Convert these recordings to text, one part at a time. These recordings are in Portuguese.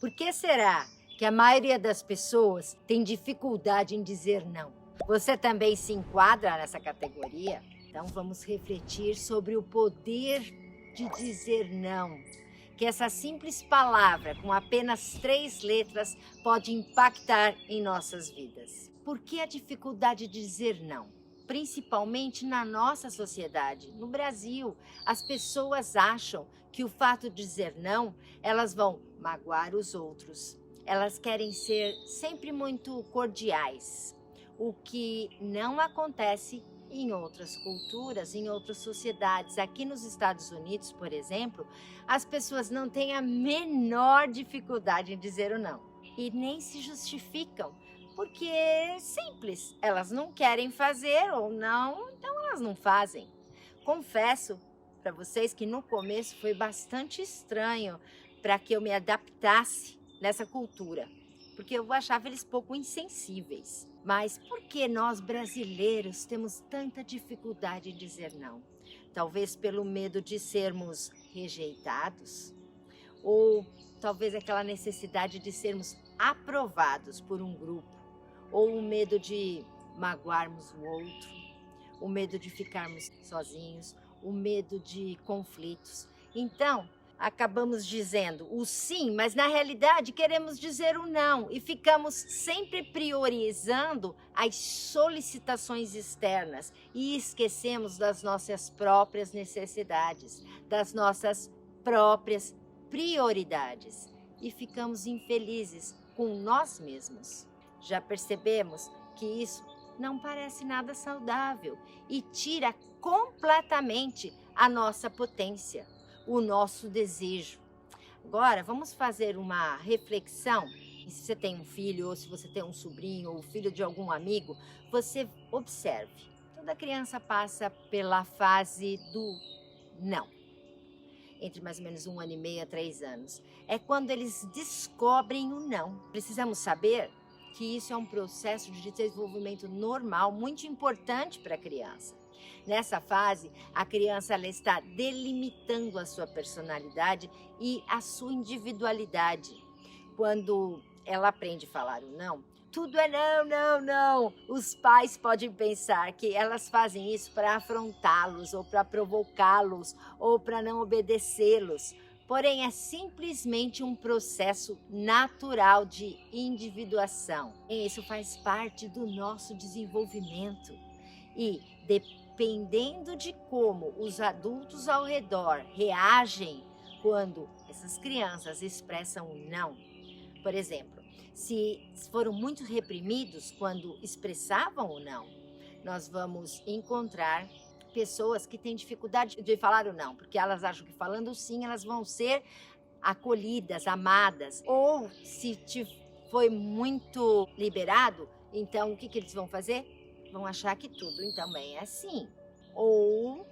Por que será que a maioria das pessoas tem dificuldade em dizer não? Você também se enquadra nessa categoria? Então vamos refletir sobre o poder de dizer não. Que essa simples palavra, com apenas 3 letras, pode impactar em nossas vidas. Por que a dificuldade de dizer não? Principalmente na nossa sociedade, no Brasil, as pessoas acham que o fato de dizer não, elas vão magoar os outros. Elas querem ser sempre muito cordiais, o que não acontece em outras culturas, em outras sociedades. Aqui nos Estados Unidos, por exemplo, as pessoas não têm a menor dificuldade em dizer o não e nem se justificam. Porque é simples, elas não querem fazer ou não, então elas não fazem. Confesso para vocês que no começo foi bastante estranho para que eu me adaptasse nessa cultura, porque eu achava eles pouco insensíveis. Mas por que nós brasileiros temos tanta dificuldade em dizer não? Talvez pelo medo de sermos rejeitados? Ou talvez aquela necessidade de sermos aprovados por um grupo? Ou o medo de magoarmos o outro, o medo de ficarmos sozinhos, o medo de conflitos. Então, acabamos dizendo o sim, mas na realidade queremos dizer o não e ficamos sempre priorizando as solicitações externas e esquecemos das nossas próprias necessidades, das nossas próprias prioridades e ficamos infelizes com nós mesmos. Já percebemos que isso não parece nada saudável e tira completamente a nossa potência, o nosso desejo. Agora, vamos fazer uma reflexão. E se você tem um filho, ou se você tem um sobrinho, ou filho de algum amigo, você observe. Toda criança passa pela fase do não. Entre mais ou menos 1 ano e meio a 3 anos. É quando eles descobrem o não. Precisamos saber que isso é um processo de desenvolvimento normal, muito importante para a criança. Nessa fase, a criança ela está delimitando a sua personalidade e a sua individualidade. Quando ela aprende a falar o não, tudo é não, não, não. Os pais podem pensar que elas fazem isso para afrontá-los, ou para provocá-los, ou para não obedecê-los. Porém, é simplesmente um processo natural de individuação. E isso faz parte do nosso desenvolvimento. E dependendo de como os adultos ao redor reagem quando essas crianças expressam o não, por exemplo, se foram muito reprimidos quando expressavam o não, nós vamos encontrar pessoas que têm dificuldade de falar o não, porque elas acham que falando sim, elas vão ser acolhidas, amadas. Ou se foi muito liberado, então o que eles vão fazer? Vão achar que tudo também é sim. Ou,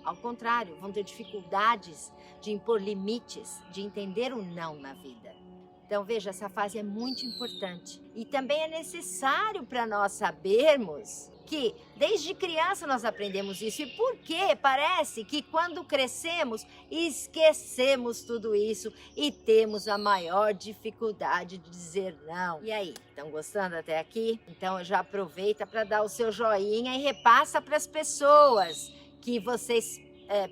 ao contrário, vão ter dificuldades de impor limites, de entender o não na vida. Então, veja, essa fase é muito importante. E também é necessário para nós sabermos que desde criança nós aprendemos isso. E por que parece que quando crescemos esquecemos tudo isso e temos a maior dificuldade de dizer não? E aí, estão gostando até aqui? Então já aproveita para dar o seu joinha e repassa para as pessoas que vocês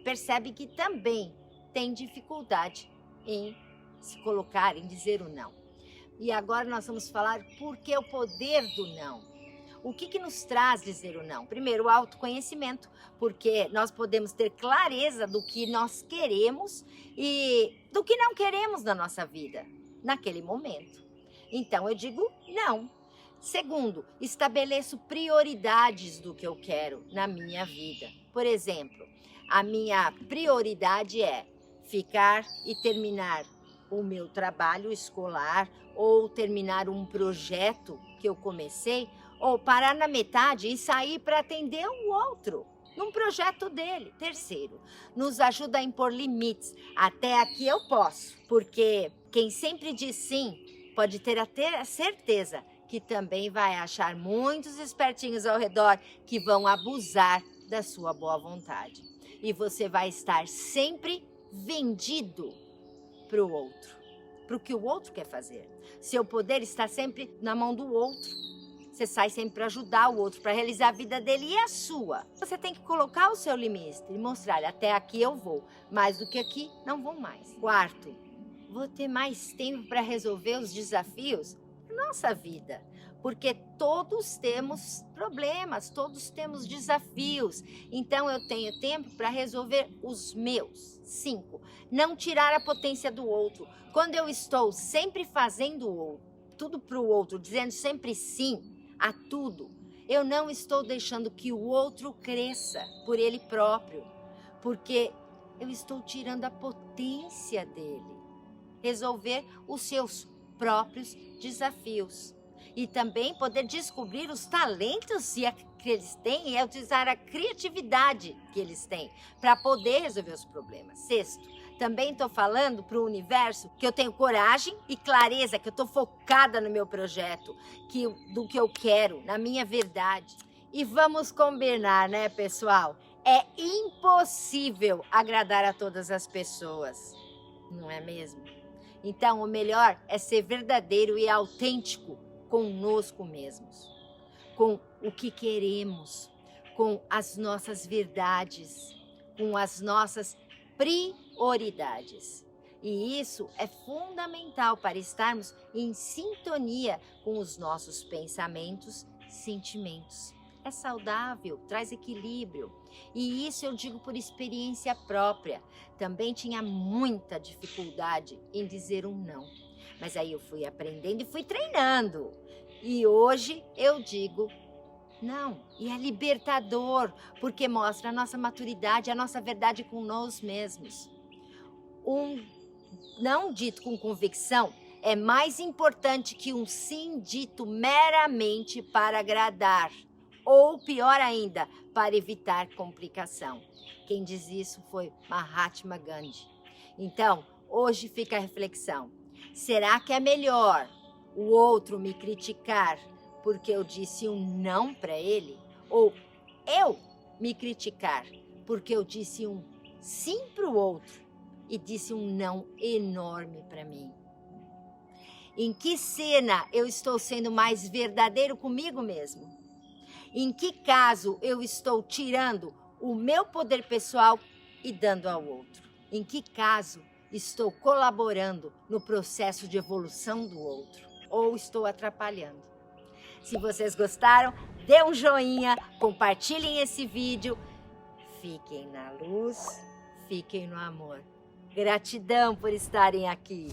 percebem que também têm dificuldade em se colocar, em dizer o não. E agora nós vamos falar por que o poder do não. O que nos traz dizer o não? Primeiro, o autoconhecimento, porque nós podemos ter clareza do que nós queremos e do que não queremos na nossa vida, naquele momento. Então, eu digo não. Segundo, estabeleço prioridades do que eu quero na minha vida. Por exemplo, a minha prioridade é ficar e terminar o meu trabalho escolar ou terminar um projeto que eu comecei, ou parar na metade e sair para atender o outro, num projeto dele. Terceiro, nos ajuda a impor limites. Até aqui eu posso, porque quem sempre diz sim pode ter até a certeza que também vai achar muitos espertinhos ao redor que vão abusar da sua boa vontade. E você vai estar sempre vendido para o outro, para o que o outro quer fazer. Seu poder está sempre na mão do outro. Você sai sempre para ajudar o outro, para realizar a vida dele e a sua. Você tem que colocar o seu limite e mostrar, olha, até aqui eu vou, mais do que aqui não vou mais. Quarto, vou ter mais tempo para resolver os desafios da nossa vida. Porque todos temos problemas, todos temos desafios. Então eu tenho tempo para resolver os meus. 5, não tirar a potência do outro. Quando eu estou sempre fazendo tudo para o outro, dizendo sempre sim a tudo, eu não estou deixando que o outro cresça por ele próprio. Porque eu estou tirando a potência dele. Resolver os seus próprios desafios. E também poder descobrir os talentos que eles têm e utilizar a criatividade que eles têm para poder resolver os problemas. 6, também estou falando para o universo que eu tenho coragem e clareza, que eu estou focada no meu projeto, do que eu quero, na minha verdade. E vamos combinar, né, pessoal? É impossível agradar a todas as pessoas, não é mesmo? Então, o melhor é ser verdadeiro e autêntico conosco mesmos, com o que queremos, com as nossas verdades, com as nossas prioridades. E isso é fundamental para estarmos em sintonia com os nossos pensamentos, sentimentos. É saudável, traz equilíbrio. E isso eu digo por experiência própria. Também tinha muita dificuldade em dizer um não. Mas aí eu fui aprendendo e fui treinando. E hoje eu digo não. E é libertador, porque mostra a nossa maturidade, a nossa verdade com nós mesmos. Um não dito com convicção é mais importante que um sim dito meramente para agradar. Ou pior ainda, para evitar complicação. Quem diz isso foi Mahatma Gandhi. Então, hoje fica a reflexão. Será que é melhor o outro me criticar porque eu disse um não para ele? Ou eu me criticar porque eu disse um sim para o outro e disse um não enorme para mim? Em que cena eu estou sendo mais verdadeiro comigo mesmo? Em que caso eu estou tirando o meu poder pessoal e dando ao outro? Em que caso estou colaborando no processo de evolução do outro? Ou estou atrapalhando? Se vocês gostaram, dê um joinha, compartilhem esse vídeo. Fiquem na luz, fiquem no amor. Gratidão por estarem aqui.